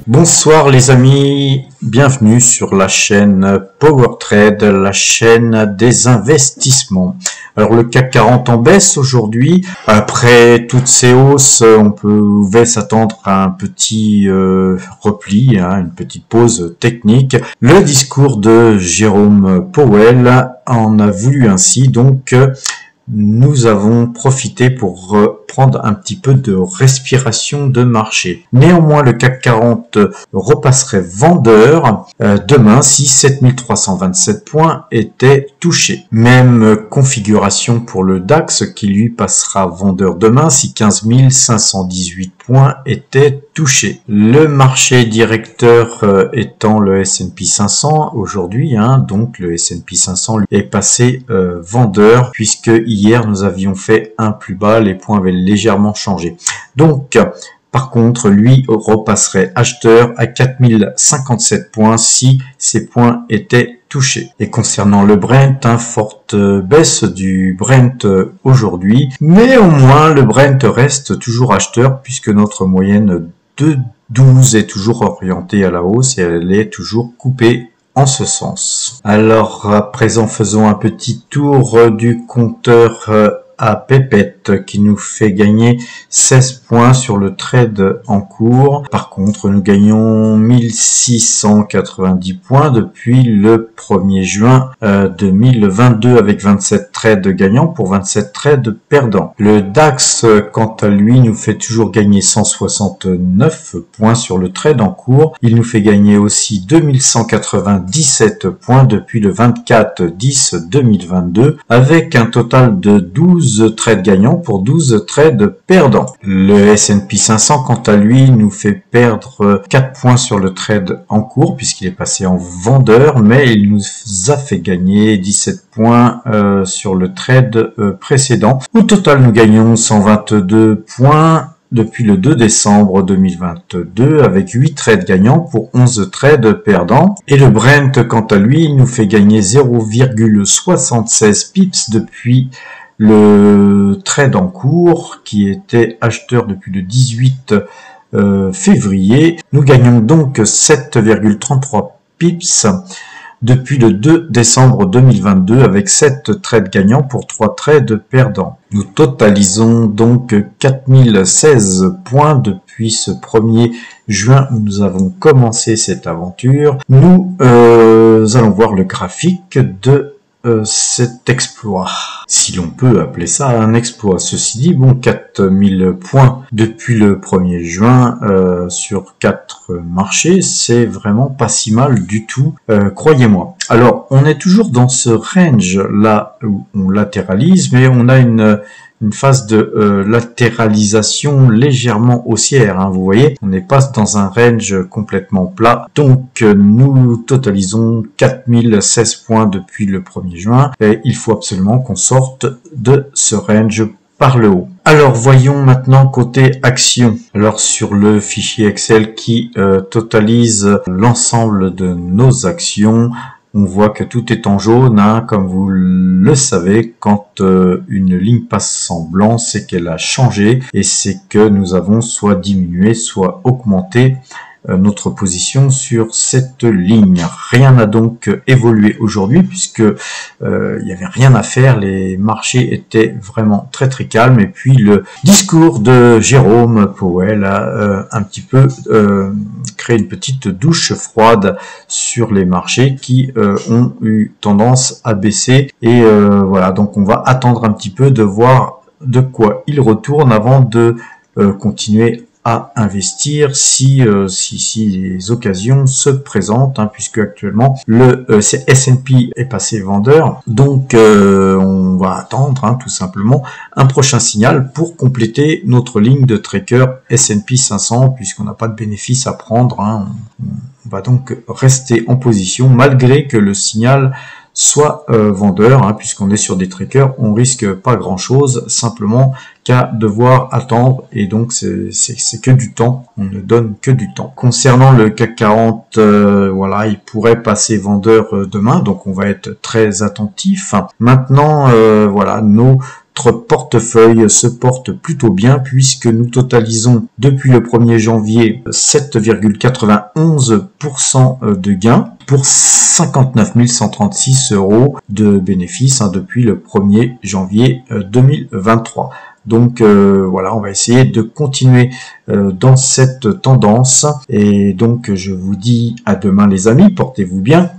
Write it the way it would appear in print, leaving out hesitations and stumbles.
Bonsoir les amis, bienvenue sur la chaîne PowerTrade, la chaîne des investissements. Alors le CAC 40 en baisse aujourd'hui. Après toutes ces hausses, on pouvait s'attendre à un petit repli, une petite pause technique. Le discours de Jérôme Powell en a voulu ainsi, donc nous avons profité pour prendre un petit peu de respiration de marché. Néanmoins, le CAC 40 repasserait vendeur demain si 7327 points étaient touchés. Même configuration pour le DAX qui lui passera vendeur demain si 15 518 points étaient touchés. Le marché directeur étant le S&P 500 aujourd'hui, donc le S&P 500 est passé vendeur puisque hier nous avions fait un plus bas, les points avaient légèrement changé. Donc par contre lui repasserait acheteur à 4057 points si ces points étaient touchés. Et concernant le Brent, forte baisse du Brent aujourd'hui, mais au moins le Brent reste toujours acheteur puisque notre moyenne de 12 est toujours orientée à la hausse et elle est toujours coupée en ce sens. Alors à présent faisons un petit tour du compteur à pépette qui nous fait gagner 16 points sur le trade en cours. Par contre, nous gagnons 1690 points depuis le 1er juin 2022 avec 27 trades gagnants pour 27 trades perdants. Le DAX, quant à lui, nous fait toujours gagner 169 points sur le trade en cours. Il nous fait gagner aussi 2197 points depuis le 24/10/2022 avec un total de 12 trades gagnants pour 12 trades perdants. Le S&P 500, quant à lui, nous fait perdre 4 points sur le trade en cours puisqu'il est passé en vendeur, mais il nous a fait gagner 17 points sur le trade précédent. Au total, nous gagnons 122 points depuis le 2 décembre 2022 avec 8 trades gagnants pour 11 trades perdants. Et le Brent, quant à lui, il nous fait gagner 0,76 pips depuis le trade en cours qui était acheteur depuis le 18 février. Nous gagnons donc 7,33 pips depuis le 2 décembre 2022 avec 7 trades gagnants pour 3 trades perdants. Nous totalisons donc 4016 points depuis ce 1er juin où nous avons commencé cette aventure. Nous allons voir le graphique de cet exploit, si l'on peut appeler ça un exploit. Ceci dit, 4000 points depuis le 1er juin sur 4 marchés, c'est vraiment pas si mal du tout, croyez-moi. Alors, on est toujours dans ce range là où on latéralise, mais on a une phase de latéralisation légèrement haussière, vous voyez, on n'est pas dans un range complètement plat, donc nous totalisons 4016 points depuis le 1er juin, et il faut absolument qu'on sorte de ce range par le haut. Alors voyons maintenant côté action. Alors sur le fichier Excel qui totalise l'ensemble de nos actions, on voit que tout est en jaune, comme vous le savez, quand une ligne passe en blanc, c'est qu'elle a changé et c'est que nous avons soit diminué, soit augmenté notre position sur cette ligne. Rien n'a donc évolué aujourd'hui puisque il n'y avait rien à faire, les marchés étaient vraiment très calmes et puis le discours de Jérôme Powell a un petit peu créé une petite douche froide sur les marchés qui ont eu tendance à baisser et voilà, donc on va attendre un petit peu de voir de quoi il retourne avant de continuer à investir si les occasions se présentent, puisque actuellement le S&P est passé vendeur, donc on va attendre tout simplement un prochain signal pour compléter notre ligne de tracker S&P 500 puisqu'on n'a pas de bénéfice à prendre, on va donc rester en position malgré que le signal soit vendeur, puisqu'on est sur des trackers, on risque pas grand chose, simplement qu'à devoir attendre, et donc c'est que du temps, on ne donne que du temps. Concernant le CAC 40, voilà, il pourrait passer vendeur demain, donc on va être très attentif. Maintenant, voilà, nos portefeuille se porte plutôt bien puisque nous totalisons depuis le 1er janvier 7,91% de gains pour 59 136 € de bénéfices depuis le 1er janvier 2023. Donc voilà, on va essayer de continuer dans cette tendance. Et donc je vous dis à demain les amis, portez-vous bien.